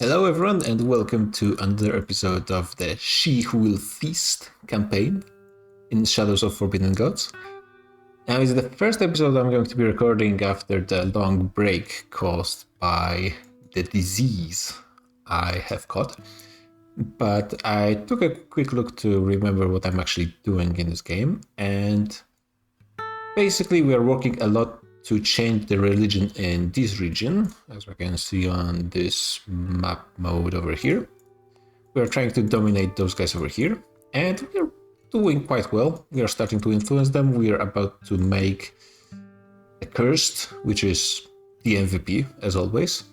Hello everyone and welcome to another episode of the She Who Will Feast campaign in Shadows of Forbidden Gods. Now it's the first episode I'm going to be recording after the long break caused by the disease I have caught. But I took a quick look to remember what I'm actually doing in this game, and basically we are working a lot to change the religion in this region, as we can see on this map mode over here. We are trying to dominate those guys over here, and we are doing quite well. We are starting to influence them. We are about to make a cursed, which is the MVP, as always,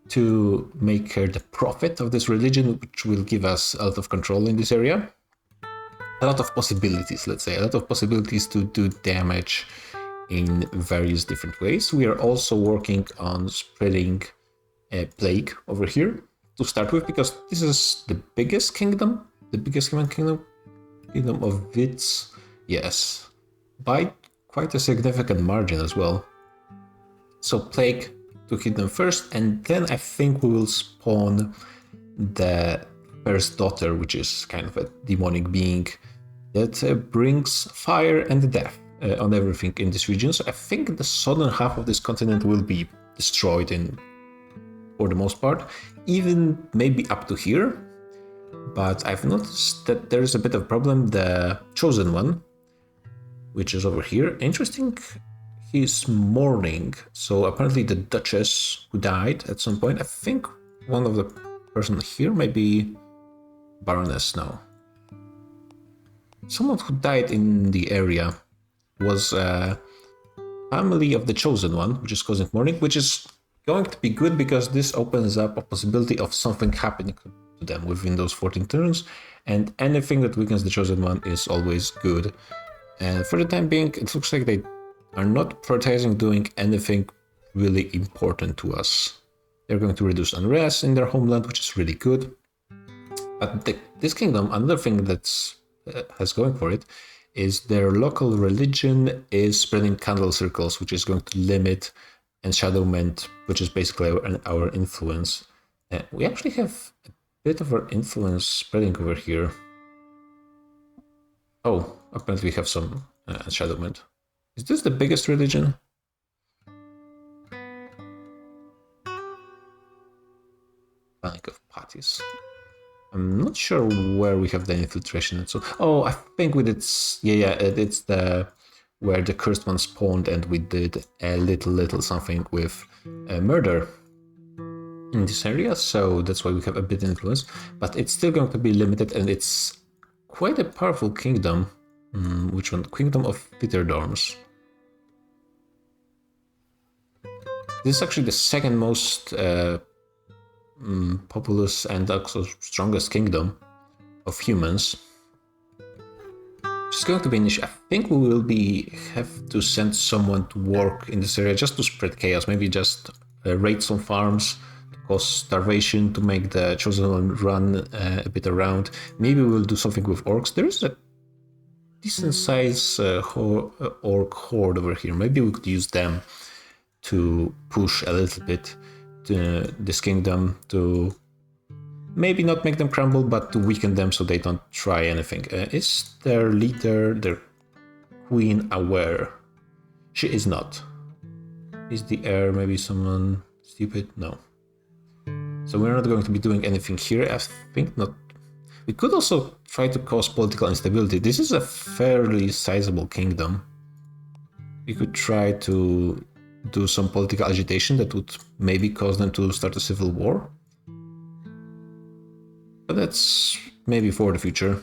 to make her the prophet of this religion, which will give us a lot of control in this area. A lot of possibilities, let's say, a lot of possibilities to do damage in various different ways. We are also working on spreading a plague over here to start with, because this is the biggest kingdom, kingdom of Vids, yes, by quite a significant margin as well. So plague to hit them first, and then I think we will spawn the first daughter, which is kind of a demonic being that brings fire and death on everything in this region. So I think the southern half of this continent will be destroyed for the most part, even maybe up to here. But I've noticed that there is a bit of a problem. The chosen one, which is over here, interesting, he's mourning. So apparently the Duchess who died at some point, I think one of the person here, maybe Baroness now. Someone who died in the area was a family of the chosen one, which is causing mourning, which is going to be good because this opens up a possibility of something happening to them within those 14 turns, and anything that weakens the chosen one is always good. And for the time being, it looks like they are not prioritizing doing anything really important to us. They're going to reduce unrest in their homeland, which is really good. But this kingdom, another thing that's has going for it is their local religion is spreading candle circles, which is going to limit enshadowment, which is basically our influence. We actually have a bit of our influence spreading over here. Oh, apparently we have some enshadowment. Is this the biggest religion? Panic of Patties. I'm not sure where we have the infiltration. So, oh, I think we did. Yeah, it's the where the cursed one spawned, and we did a little something with murder in this area. So that's why we have a bit of influence, but it's still going to be limited, and it's quite a powerful kingdom. Which one? Kingdom of Bitterdorms. This is actually the second most populous and also strongest kingdom of humans. It's going to be an issue. I think we will have to send someone to work in this area just to spread chaos. Maybe just raid some farms, cause starvation, to make the chosen one run a bit around. Maybe we'll do something with orcs. There is a decent size orc horde over here. Maybe we could use them to push a little bit this kingdom, to maybe not make them crumble, but to weaken them so they don't try anything. Is their leader, their queen, aware? She is not. Is the heir maybe someone stupid? No. So we're not going to be doing anything here. I think not. We could also try to cause political instability. This is a fairly sizable kingdom. We could try to do some political agitation that would maybe cause them to start a civil war. But that's maybe for the future.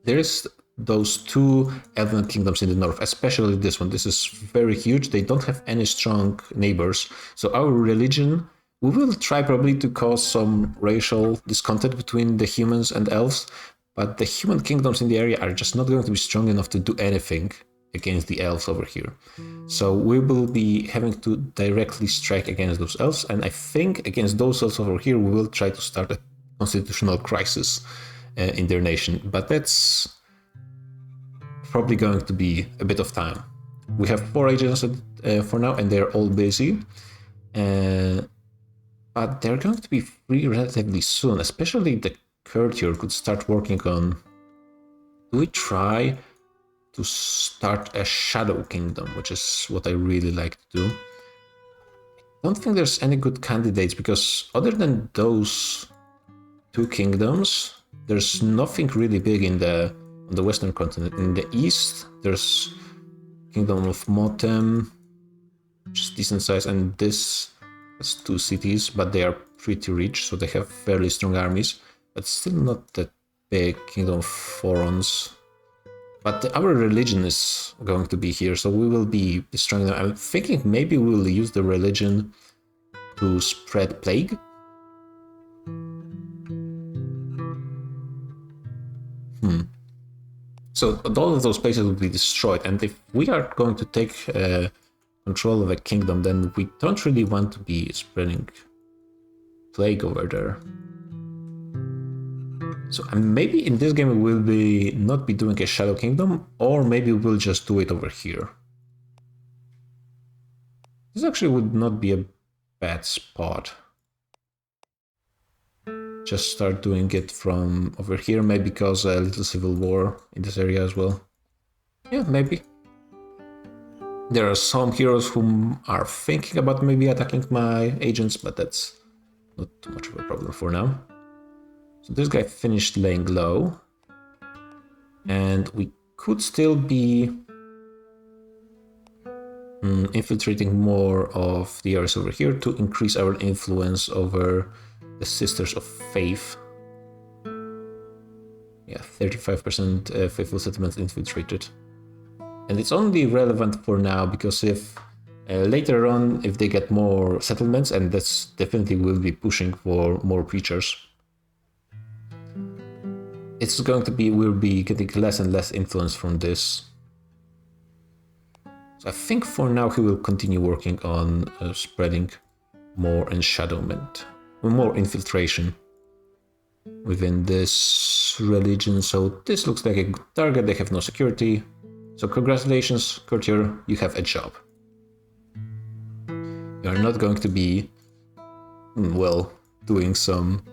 There is those two elven kingdoms in the north, especially this one. This is very huge. They don't have any strong neighbors. So our religion, we will try probably to cause some racial discontent between the humans and elves, but the human kingdoms in the area are just not going to be strong enough to do anything against the elves over here. So we will be having to directly strike against those elves, and I think against those elves over here we will try to start a constitutional crisis in their nation, but that's probably going to be a bit of time. We have 4 agents for now, and they're all busy. but they're going to be free relatively soon, especially the courtier could start working on... Do we try to start a shadow kingdom, which is what I really like to do? I don't think there's any good candidates, because other than those two kingdoms, there's nothing really big on the western continent. In the east, there's Kingdom of Motem, which is decent size, and this has two cities, but they are pretty rich, so they have fairly strong armies, but still not that big. Kingdom of Forons. But our religion is going to be here, so we will be destroying them. I'm thinking maybe we will use the religion to spread plague. So all of those places will be destroyed, and if we are going to take control of a kingdom, then we don't really want to be spreading plague over there. So maybe in this game we will not be doing a shadow kingdom, or maybe we'll just do it over here. This actually would not be a bad spot. Just start doing it from over here, maybe cause a little civil war in this area as well. Yeah, maybe. There are some heroes who are thinking about maybe attacking my agents, but that's not too much of a problem for now. So this guy finished laying low, and we could still be infiltrating more of the areas over here to increase our influence over the Sisters of Faith. Yeah, 35% faithful settlements infiltrated. And it's only relevant for now, because if later on, if they get more settlements, and that's definitely will be pushing for more preachers, it's going to be, we'll be getting less and less influence from this. So I think for now he will continue working on spreading more enshadowment, more infiltration within this religion. So this looks like a good target. They have no security. So congratulations, courtier, you have a job. You are not going to be, well, doing some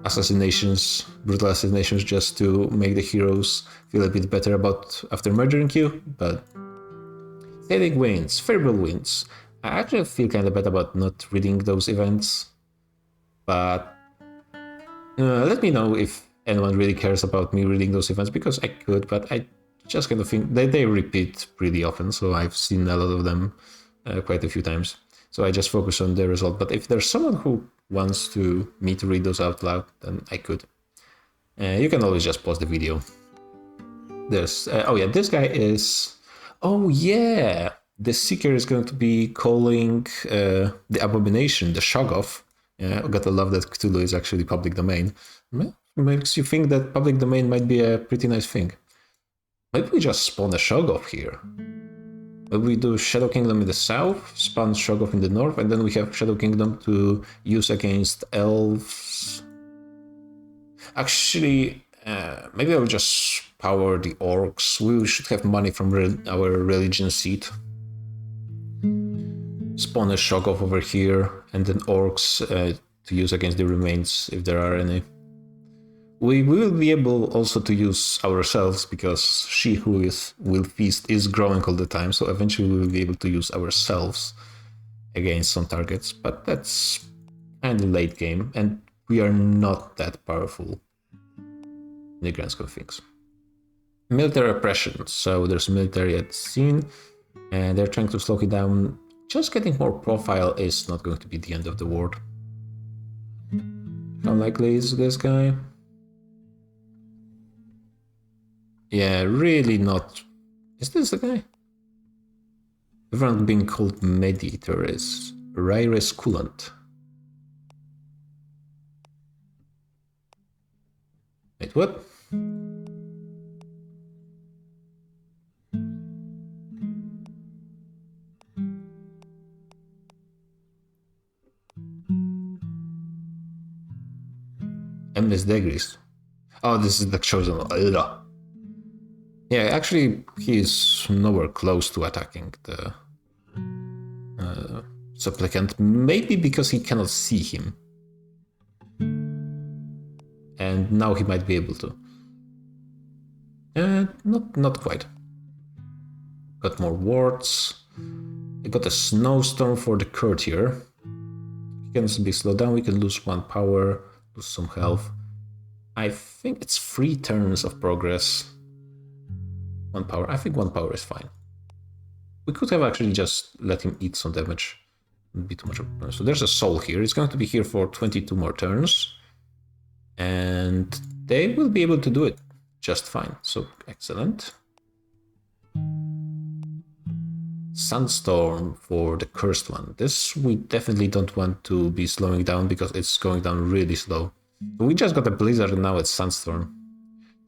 assassinations, brutal assassinations, just to make the heroes feel a bit better about after murdering you, but sailing wins, favorable wins. I actually feel kind of bad about not reading those events, but let me know if anyone really cares about me reading those events, because I could, but I just kind of think they repeat pretty often, so I've seen a lot of them quite a few times. So I just focus on the result. But if there's someone who wants me to read those out loud, then I could. You can always just pause the video. There's oh yeah, this guy is... Oh yeah, the Seeker is going to be calling the Abomination, the Shoggoth. Yeah, I gotta love that Cthulhu is actually public domain. Makes you think that public domain might be a pretty nice thing. Maybe we just spawn a Shoggoth here. Maybe we do Shadow Kingdom in the south, spawn Shoggoth in the north, and then we have Shadow Kingdom to use against elves. Actually, maybe I'll just power the orcs. We should have money from our religion seat. Spawn a Shoggoth over here, and then orcs to use against the remains if there are any. We will be able also to use ourselves, because she who will feast is growing all the time, so eventually we will be able to use ourselves against some targets, but that's kind of late game, and we are not that powerful in the grand scheme of things. Military oppression, so there's military at the scene, and they're trying to slow it down. Just getting more profile is not going to be the end of the world. How likely is this guy? Yeah, really not. Is this the guy? Everyone being called Mediator is Raires Coolant. Wait, what? Endless Degrees. Oh, this is the chosen one. Yeah, actually, he's nowhere close to attacking the supplicant, maybe because he cannot see him. And now he might be able to. Not quite. Got more wards. I got a snowstorm for the courtier. He can be slowed down. We can lose 1 power, lose some health. I think it's 3 turns of progress. 1 power. I think 1 power is fine. We could have actually just let him eat some damage. Wouldn't be too much of a... So there's a soul here. It's going to be here for 22 more turns. And they will be able to do it just fine. So excellent. Sandstorm for the cursed one. This we definitely don't want to be slowing down because it's going down really slow. So we just got a blizzard and now it's sandstorm.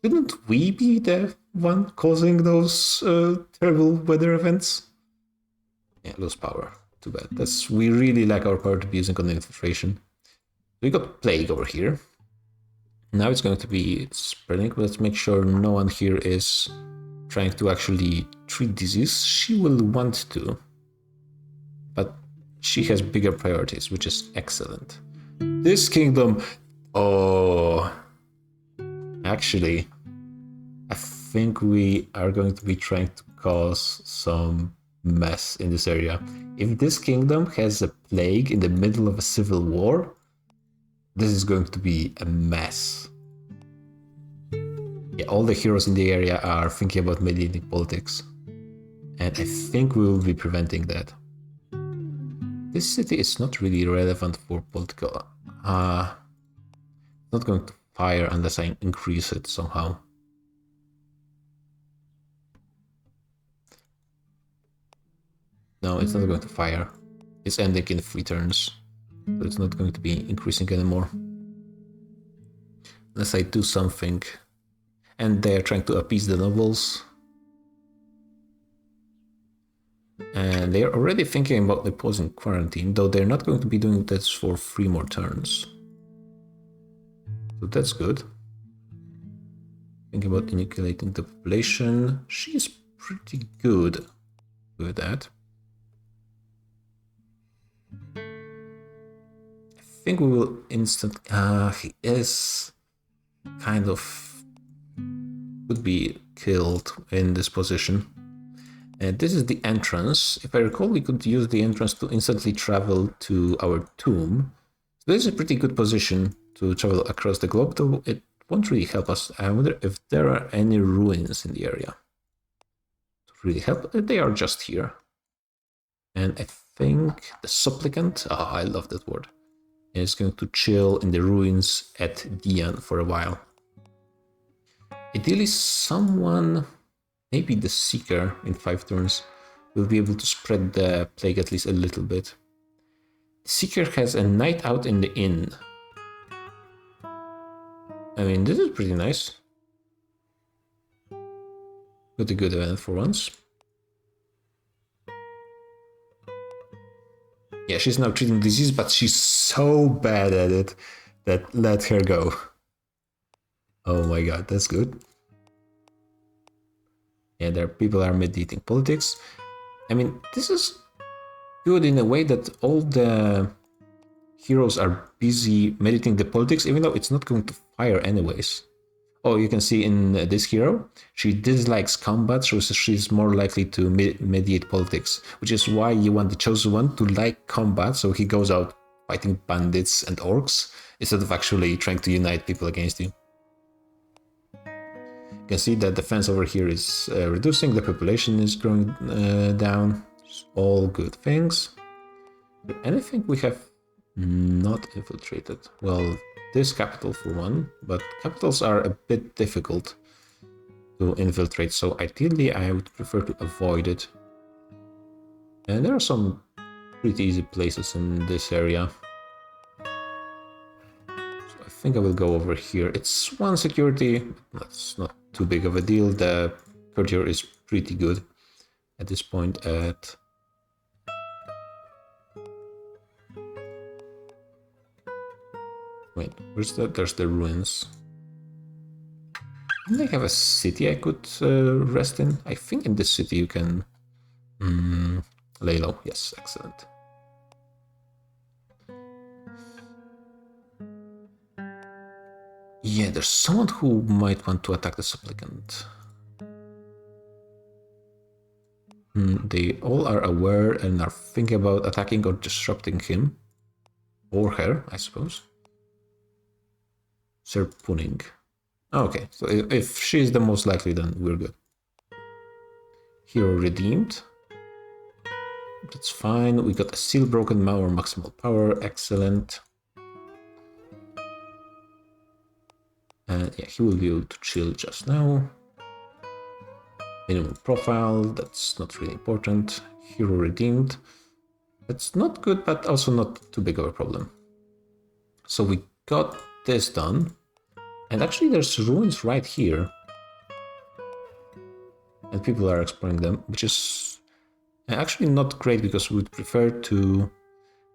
Didn't we be the one causing those terrible weather events? Yeah, lose power. Too bad. We really like our power to be using on infiltration. We got plague over here. Now it's going to be spreading. Let's make sure no one here is trying to actually treat disease. She will want to, but she has bigger priorities, which is excellent. This kingdom... Oh... Actually, I think we are going to be trying to cause some mess in this area. If this kingdom has a plague in the middle of a civil war, this is going to be a mess. Yeah, all the heroes in the area are thinking about mediating politics. And I think we will be preventing that. This city is not really relevant for political... not going to fire unless I increase it somehow. No, it's not going to fire. It's ending in 3 turns. So it's not going to be increasing anymore. Unless I do something. And they are trying to appease the nobles. And they are already thinking about imposing quarantine, though they're not going to be doing this for 3 more turns. So that's good. Thinking about inoculating the population. She's pretty good with that. I think we will instant... he is kind of... would be killed in this position. And this is the entrance. If I recall, we could use the entrance to instantly travel to our tomb. So this is a pretty good position to travel across the globe, though it won't really help us. I wonder if there are any ruins in the area to really help. They are just here. And I think the supplicant, I love that word, is going to chill in the ruins at Dian for a while. Ideally, someone, maybe the Seeker in 5 turns, will be able to spread the plague at least a little bit. The Seeker has a night out in the inn. I mean, this is pretty nice. Got a good event for once. Yeah, she's now treating disease, but she's so bad at it that let her go. Oh my god, that's good. Yeah, there people are mediating politics. I mean, this is good in a way that all the heroes are busy meditating the politics, even though it's not going to fire anyways. Oh, you can see in this hero, she dislikes combat, so she's more likely to mediate politics, which is why you want the chosen one to like combat, so he goes out fighting bandits and orcs, instead of actually trying to unite people against you. You can see that the defense over here is reducing, the population is growing down. All good things. Anything we have not infiltrated? Well, this capital for one, but capitals are a bit difficult to infiltrate, so ideally I would prefer to avoid it. And there are some pretty easy places in this area. So I think I will go over here. It's 1 security, that's not too big of a deal. The courtier is pretty good at this point at... Wait, where's the... There's the ruins. Don't they have a city I could rest in? I think in this city you can lay low. Yes, excellent. Yeah, there's someone who might want to attack the supplicant. They all are aware and are thinking about attacking or disrupting him. Or her, I suppose. Sir Puning. Okay, so if she's the most likely, then we're good. Hero redeemed. That's fine. We got a seal broken Mauer maximal power. Excellent. And yeah, he will be able to chill just now. Minimum profile. That's not really important. Hero redeemed. That's not good, but also not too big of a problem. So we got this done. And actually there's ruins right here. And people are exploring them, which is actually not great because we would prefer to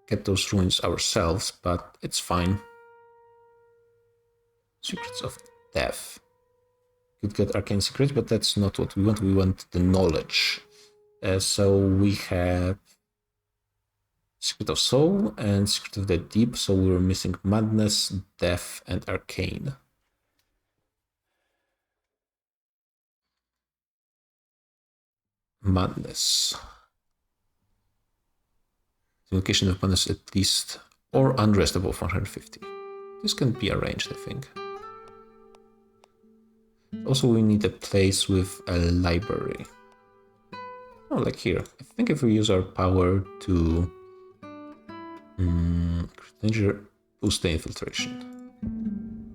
get those ruins ourselves, but it's fine. Secrets of Death. Could get arcane secrets, but that's not what we want. We want the knowledge. So we have Secret of Soul and Secret of the Deep, so we were missing Madness, Death, and Arcane. Madness. The location of Madness at least, or unrest above 150. This can be arranged, I think. Also, we need a place with a library. Oh, like here. I think if we use our power to danger, boost the infiltration.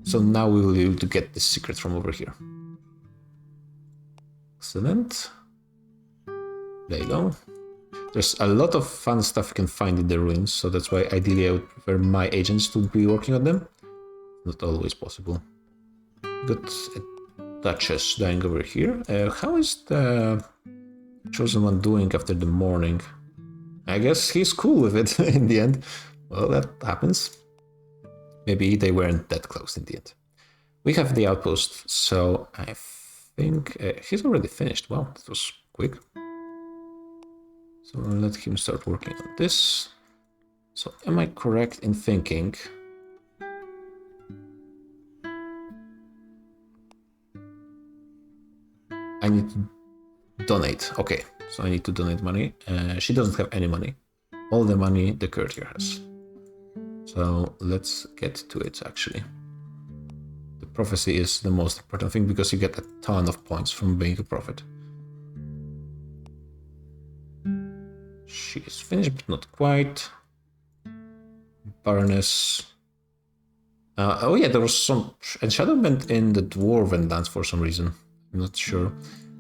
So now we will be able to get the secret from over here. Excellent. There you go. There's a lot of fun stuff you can find in the ruins, so that's why ideally I would prefer my agents to be working on them. Not always possible. Got a Duchess dying over here. How is the Chosen One doing after the morning? I guess he's cool with it in the end. Well, that happens. Maybe they weren't that close in the end. We have the outpost, so I think he's already finished. Wow, that was quick. So let him start working on this. So am I correct in thinking I need to donate? Okay, so I need to donate money. She doesn't have any money. All the money the courtier has. So let's get to it, actually. The prophecy is the most important thing because you get a ton of points from being a prophet. She is finished, but not quite. Baroness. Oh yeah, there was some enshadowment in the Dwarven lands for some reason. I'm not sure.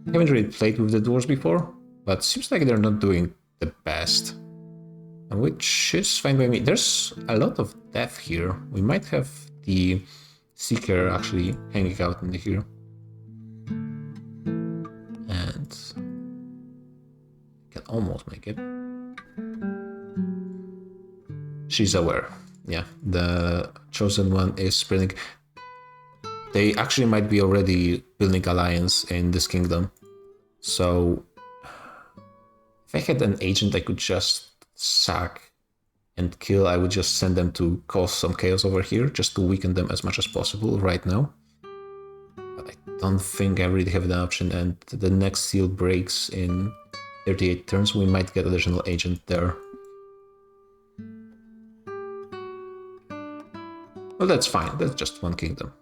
I haven't really played with the dwarves before, but seems like they're not doing the best. Which is fine by me. There's a lot of death here. We might have the Seeker actually hanging out in here. And can almost make it. She's aware. Yeah, the Chosen One is spreading. They actually might be already building alliance in this kingdom. So if I had an agent I could just sack and kill, I would just send them to cause some chaos over here, just to weaken them as much as possible right now. But I don't think I really have the option, and the next seal breaks in 38 turns. We might get additional agent there. Well, that's fine. That's just one kingdom.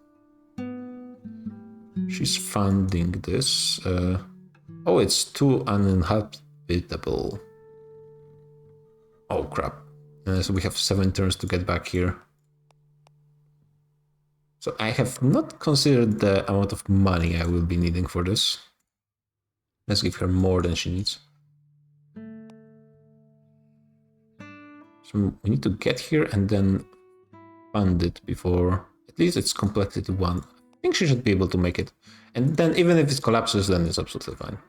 She's funding this. Oh, it's too uninhabitable. Oh, crap. So we have 7 turns to get back here. So I have not considered the amount of money I will be needing for this. Let's give her more than she needs. So we need to get here and then fund it before... At least it's complexity 1. I think she should be able to make it. And then even if it collapses, then it's absolutely fine.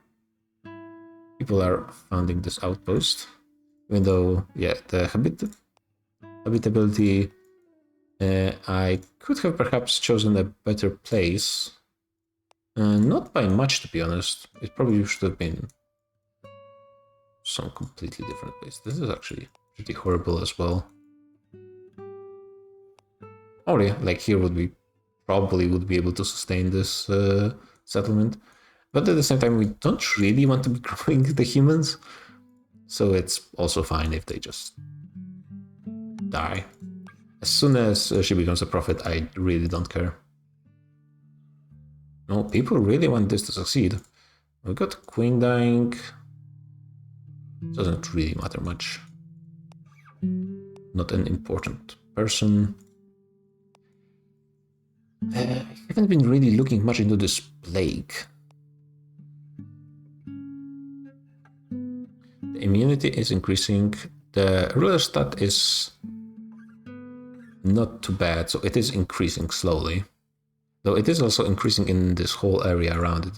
People are funding this outpost. Even though, yeah, the habitability, I could have perhaps chosen a better place. Not by much, to be honest. It probably should have been some completely different place. This is actually pretty horrible as well. Oh yeah, like here would be probably would be able to sustain this settlement. But at the same time, we don't really want to be growing the humans. So it's also fine if they just die. As soon as she becomes a prophet, I really don't care. No, people really want this to succeed. We got Queen dying. Doesn't really matter much. Not an important person. I haven't been really looking much into this plague. The immunity is increasing. The ruler stat is not too bad, so it is increasing slowly. Though it is also increasing in this whole area around it.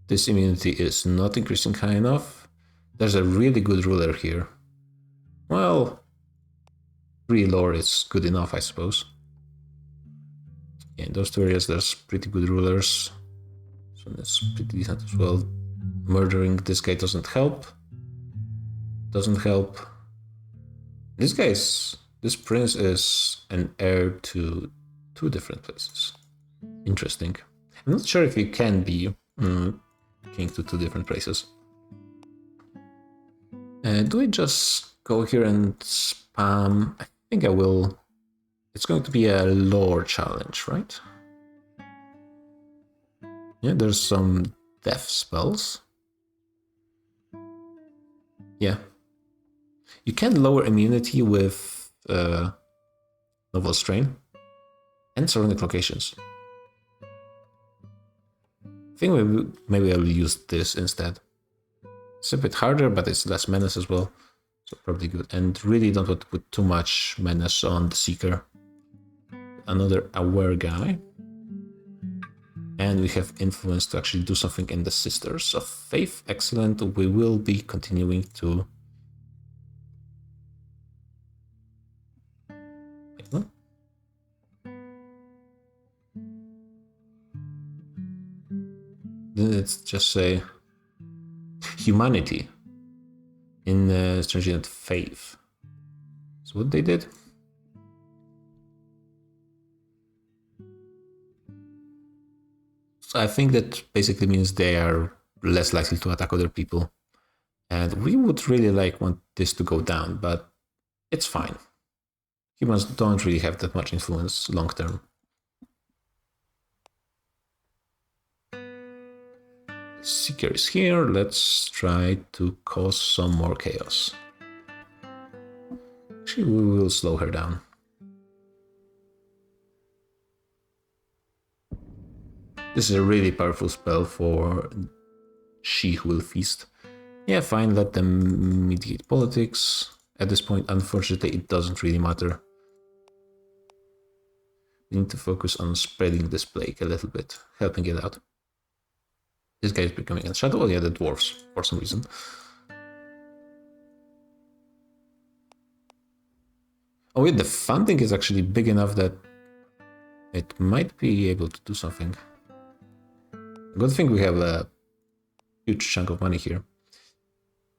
This immunity is not increasing high enough. There's a really good ruler here. Well, 3 lore is good enough, I suppose. Yeah, in those 2 areas there's pretty good rulers. So that's pretty decent as well. Murdering this guy doesn't help. Doesn't help. This prince is an heir to 2 different places. Interesting. I'm not sure if you can be king to 2 different places. Do we just go here and spam? I think I will. It's going to be a lore challenge, right? Yeah, there's some death spells. Yeah. You can lower immunity with novel strain and surrounding locations. I think maybe I'll use this instead. It's a bit harder, but it's less menace as well. So probably good. And really don't want to put too much menace on the Seeker. Another aware guy. And we have influence to actually do something in the Sisters of Faith. Excellent. We will be continuing to... Let's just say humanity in Strange Faith. That's what they did. So I think that basically means they are less likely to attack other people. And we would really want this to go down, but it's fine. Humans don't really have that much influence long term. Seeker is here. Let's try to cause some more chaos. Actually, we will slow her down. This is a really powerful spell for She Who Will Feast. Yeah, fine, let them mediate politics. At this point, unfortunately, it doesn't really matter. We need to focus on spreading this plague a little bit, helping it out. This guy is becoming a shadow. Oh yeah, the dwarves, for some reason. Oh wait, the funding is actually big enough that it might be able to do something. Good thing we have a huge chunk of money here.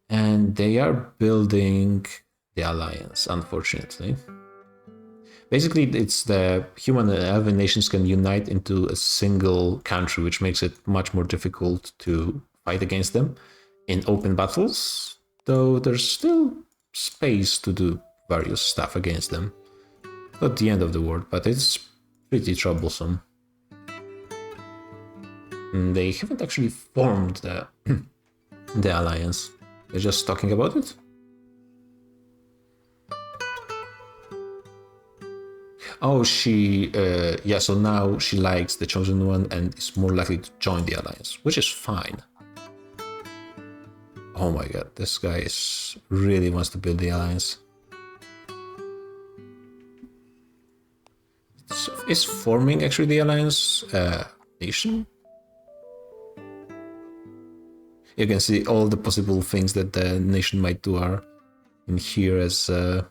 And they are building the alliance, unfortunately. Basically, it's the human and elven nations can unite into a single country, which makes it much more difficult to fight against them in open battles, though there's still space to do various stuff against them. Not the end of the world, but it's pretty troublesome. And they haven't actually formed the alliance. They're just talking about it. Oh, yeah, so now she likes the Chosen One and is more likely to join the alliance, which is fine. Oh my god, this guy really wants to build the alliance. Is forming actually the alliance nation? You can see all the possible things that the nation might do are in here as... oh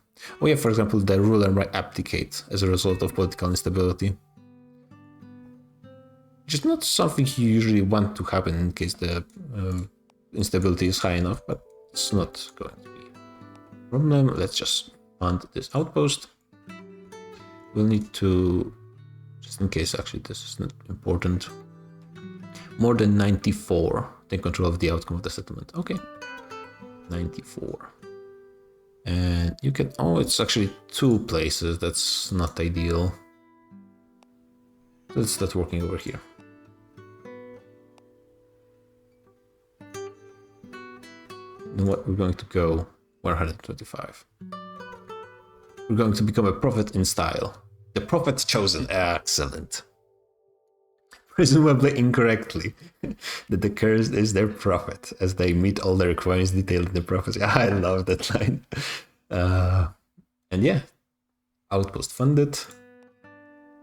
yeah, for example, the ruler might abdicate as a result of political instability. Which is not something you usually want to happen in case the instability is high enough, but it's not going to be a problem. Let's just fund this outpost. We'll need to, just in case actually this is not important, more than 94. Take control of the outcome of the settlement. Okay, 94. And you can, oh, it's actually 2 places. That's not ideal. So let's start working over here. And what we're going to go 125. We're going to become a prophet in style. The prophet chosen. Excellent. Presumably incorrectly, that the cursed is their prophet, as they meet all the requirements detailed in the prophecy. I love that line. And yeah, outpost funded.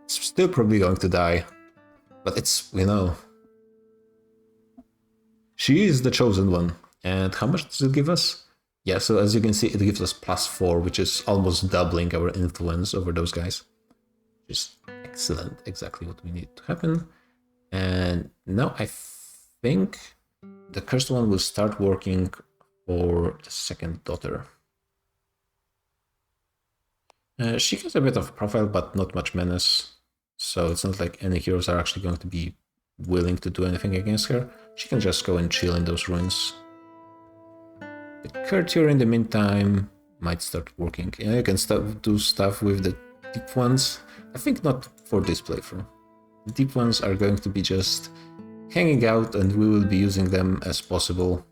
It's still probably going to die, but it's, you know, she is the chosen one. And how much does it give us? Yeah, so as you can see, it gives us +4, which is almost doubling our influence over those guys. Which is excellent, exactly what we need to happen. And now I think the cursed one will start working for the second daughter. She has a bit of profile, but not much menace. So it's not like any heroes are actually going to be willing to do anything against her. She can just go and chill in those ruins. The courtier in the meantime might start working. Yeah, you can do stuff with the deep ones. I think not for this playthrough. The deep ones are going to be just hanging out and we will be using them as possible.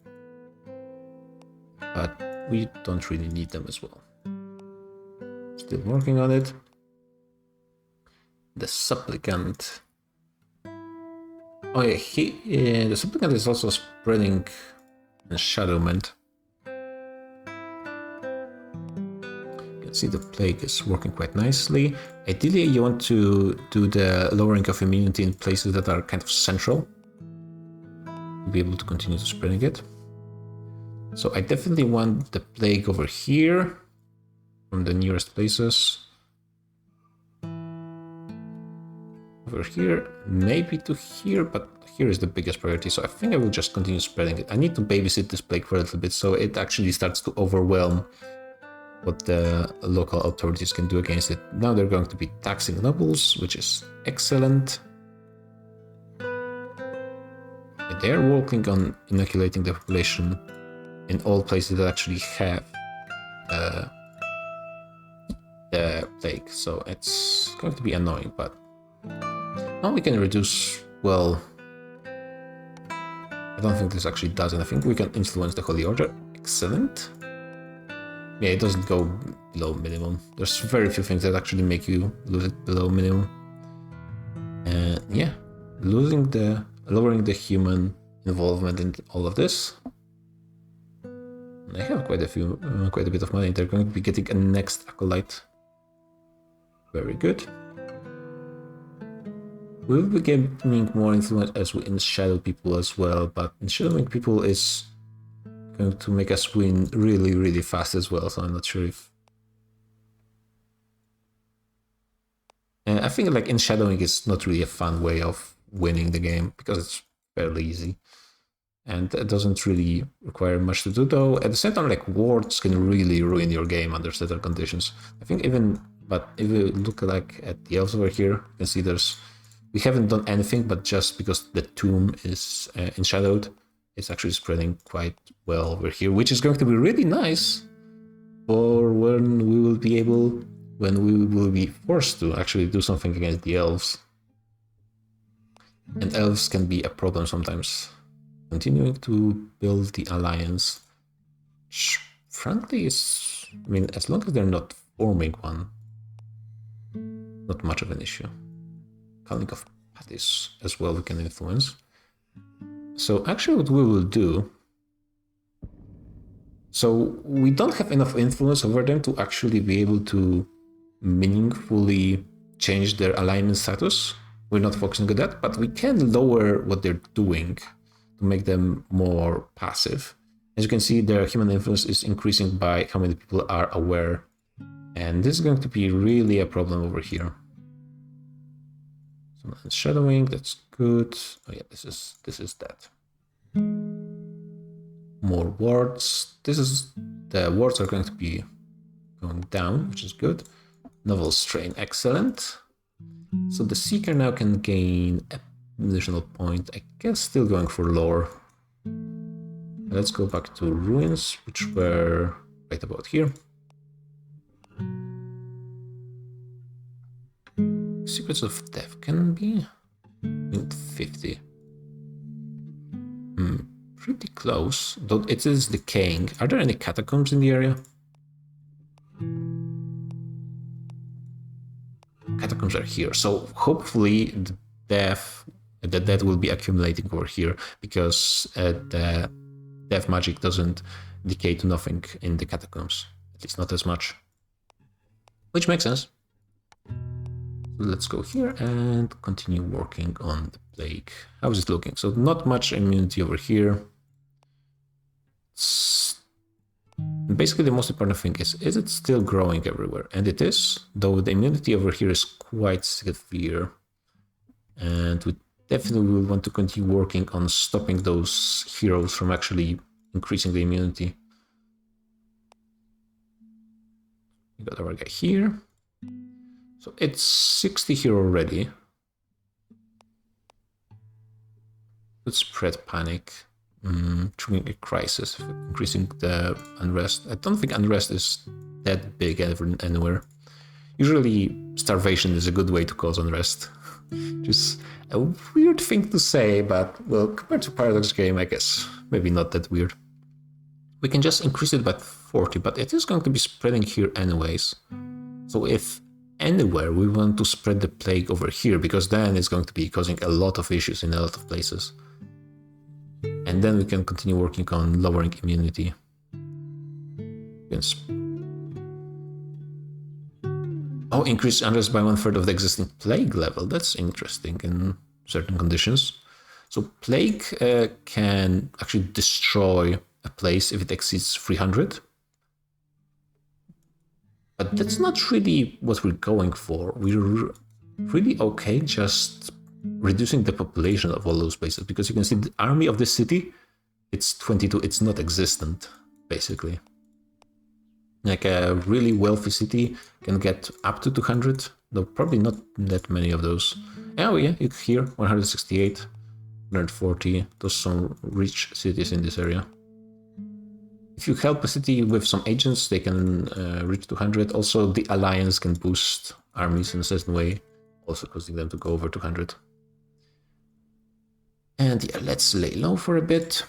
But we don't really need them as well. Still working on it. The supplicant. Oh yeah, the supplicant is also spreading enshadowment. You can see the plague is working quite nicely. Ideally, you want to do the lowering of immunity in places that are kind of central, to be able to continue to spreading it. So I definitely want the plague over here, from the nearest places. Over here, maybe to here, but here is the biggest priority, so I think I will just continue spreading it. I need to babysit this plague for a little bit, so it actually starts to overwhelm what the local authorities can do against it. Now they're going to be taxing nobles, which is excellent. They are working on inoculating the population in all places that actually have the plague, so it's going to be annoying, but now we can reduce, well, I don't think this actually does anything. We can influence the Holy Order. Excellent. Yeah, it doesn't go below minimum. There's very few things that actually make you lose it below minimum. And yeah, lowering the human involvement in all of this. They have quite a bit of money. They're going to be getting a next acolyte. Very good. We'll be gaining more influence as we enshadow people as well, but enshadowing people is going to make us win really, really fast as well, so I'm not sure if... I think like enshadowing is not really a fun way of winning the game, because it's fairly easy. And it doesn't really require much to do, though. At the same time, like, wards can really ruin your game under certain conditions. I think even... But if you look like at the elves over here, you can see we haven't done anything, but just because the tomb is enshadowed, it's actually spreading quite well over here, which is going to be really nice for when we will be forced to actually do something against the elves. And elves can be a problem sometimes. Continuing to build the alliance, which frankly is, I mean, as long as they're not forming one, not much of an issue. Calling of parties as well we can influence. So actually what we will do, so we don't have enough influence over them to actually be able to meaningfully change their alignment status. We're not focusing on that, but we can lower what they're doing to make them more passive. As you can see, their human influence is increasing by how many people are aware. And this is going to be really a problem over here. Some shadowing, that's good. Oh yeah, this is that. More wards. The wards are going to be going down, which is good. Novel strain, excellent. So the Seeker now can gain an additional point. I guess still going for lore. Let's go back to ruins, which were right about here. Secrets of Death can be 50. Pretty close, though it is decaying. Are there any catacombs in the area? Catacombs are here, so hopefully the death will be accumulating over here, because the death magic doesn't decay to nothing in the catacombs, at least not as much, which makes sense. So let's go here and continue working on the plague. How is it looking? So not much immunity over here. Basically, the most important thing is it still growing everywhere? And it is, though the immunity over here is quite severe. And we definitely will want to continue working on stopping those heroes from actually increasing the immunity. We got our guy here. So it's 60 here already. Let's spread panic. Triggering a crisis, increasing the unrest. I don't think unrest is that big anywhere. Usually starvation is a good way to cause unrest. Just a weird thing to say, but well, compared to Paradox game, I guess maybe not that weird. We can just increase it by 40, but it is going to be spreading here anyways. So if anywhere we want to spread the plague over here, because then it's going to be causing a lot of issues in a lot of places. And then we can continue working on lowering immunity. Oh, increase unrest by 1/3 of the existing plague level. That's interesting in certain conditions. So plague can actually destroy a place if it exceeds 300. But that's not really what we're going for. We're really okay just reducing the population of all those places, because you can see the army of the city, it's 22, it's not existent, basically. Like a really wealthy city can get up to 200, though probably not that many of those. Oh yeah, here, 168, 140, those are some rich cities in this area. If you help a city with some agents, they can reach 200. Also, the alliance can boost armies in a certain way, also causing them to go over 200. And yeah, let's lay low for a bit.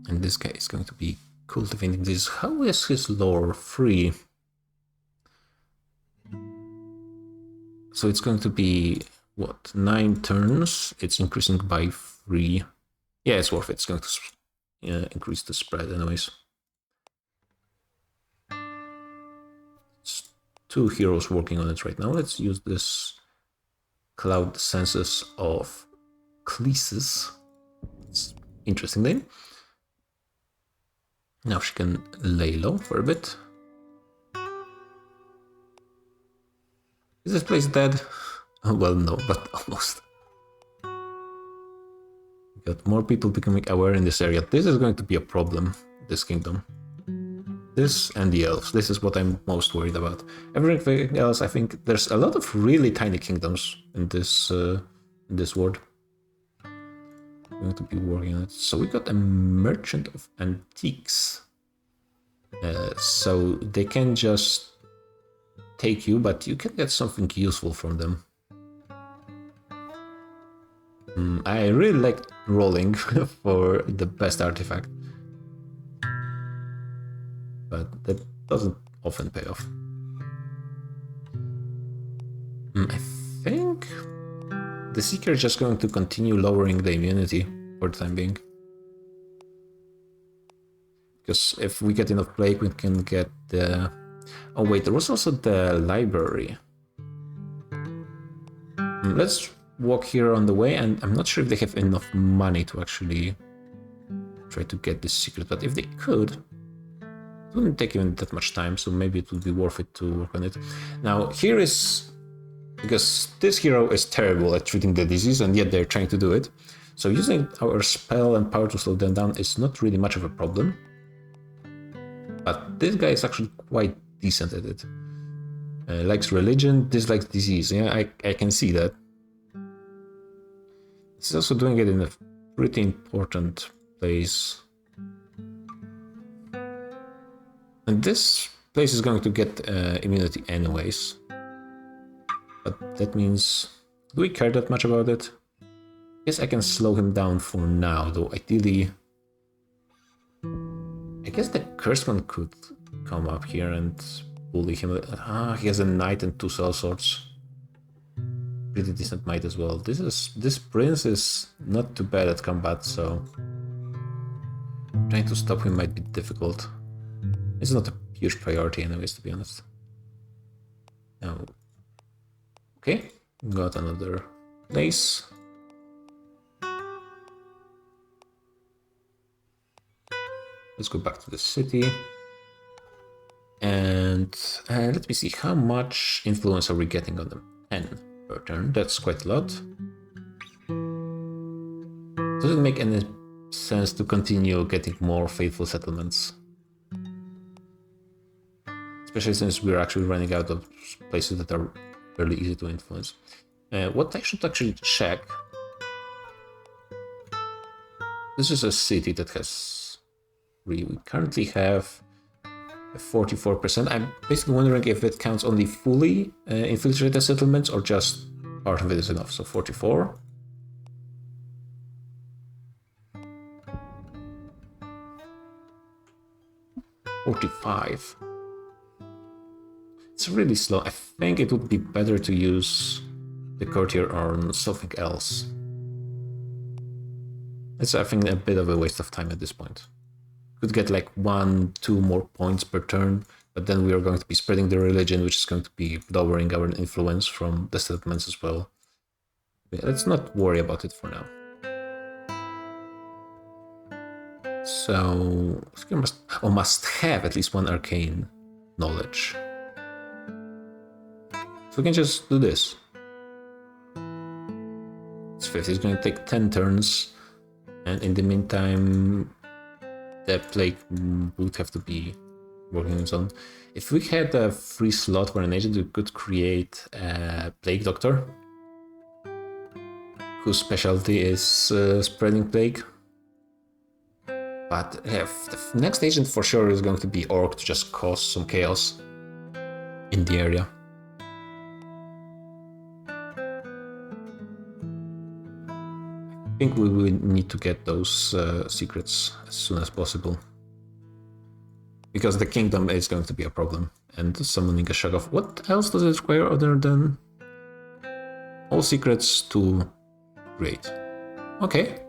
And this guy is going to be cultivating this. How is his lore? 3. So it's going to be, what, 9 turns? It's increasing by 3. Yeah, it's worth it. It's going to increase the spread anyways. It's 2 heroes working on it right now. Let's use this Cloud Census of Clesis. It's an interesting name. Now she can lay low for a bit. Is this place dead? Oh, well, no, but almost. We got more people becoming aware in this area. This is going to be a problem, this kingdom. This and the elves. This is what I'm most worried about. Everything else, I think there's a lot of really tiny kingdoms in this world. I'm going to be working on it. So we got a merchant of antiques. So they can just take you, but you can get something useful from them. I really like rolling for the best artifact. But that doesn't often pay off. I think the Seeker is just going to continue lowering the immunity for the time being. Because if we get enough plague, we can get the... Oh wait, there was also the library. Let's walk here on the way, and I'm not sure if they have enough money to actually try to get this secret, but if they could, it wouldn't take even that much time, so maybe it would be worth it to work on it. Now, here is... Because this hero is terrible at treating the disease, and yet they're trying to do it. So using our spell and power to slow them down is not really much of a problem. But this guy is actually quite decent at it. Likes religion, dislikes disease. Yeah, I can see that. He's also doing it in a pretty important place. And this place is going to get immunity anyways. But that means... do we care that much about it? I guess I can slow him down for now, though ideally... I guess the cursed one could come up here and bully him. He has a knight and 2 cell swords. Pretty decent might as well. This prince is not too bad at combat, so... trying to stop him might be difficult. It's not a huge priority anyways, to be honest. Now... okay, got another place. Let's go back to the city. And let me see, how much influence are we getting on them? 10 per turn, that's quite a lot. Does it make any sense to continue getting more faithful settlements? Especially since we're actually running out of places that are fairly easy to influence. What I should actually check... this is a city that has... we currently have 44%. I'm basically wondering if it counts only fully infiltrated settlements or just part of it is enough. So 44. It's really slow. I think it would be better to use the courtier on something else. It's, I think, a bit of a waste of time at this point. Could get like 1-2 more points per turn, but then we are going to be spreading the religion, which is going to be lowering our influence from the settlements as well. Yeah, let's not worry about it for now. So, must have at least 1 arcane knowledge. So we can just do this. It's 50, it's going to take 10 turns, and in the meantime, the plague would have to be working on its own. If we had a free slot for an agent, we could create a plague doctor, whose specialty is spreading plague. But the next agent for sure is going to be orc to just cause some chaos in the area. I think we will need to get those secrets as soon as possible. Because the kingdom is going to be a problem. And summoning a Shoggoth. What else does it require other than all secrets to create? Okay.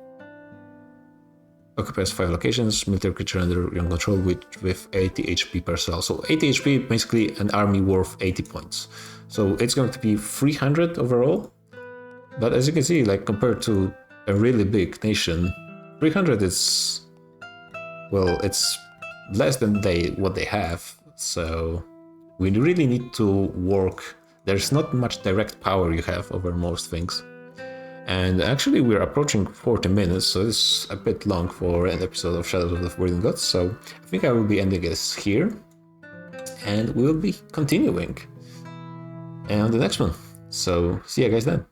Occupies 5 locations, military creature under your control with 80 HP per cell. So 80 HP, basically an army worth 80 points. So it's going to be 300 overall. But as you can see, like compared to a really big nation, 300 is, well, it's less than what they have. So we really need to work. There's not much direct power you have over most things. And actually we're approaching 40 minutes, so it's a bit long for an episode of Shadows of the Forbidden Gods, so I think I will be ending this here, and we'll be continuing on the next one. So see you guys then.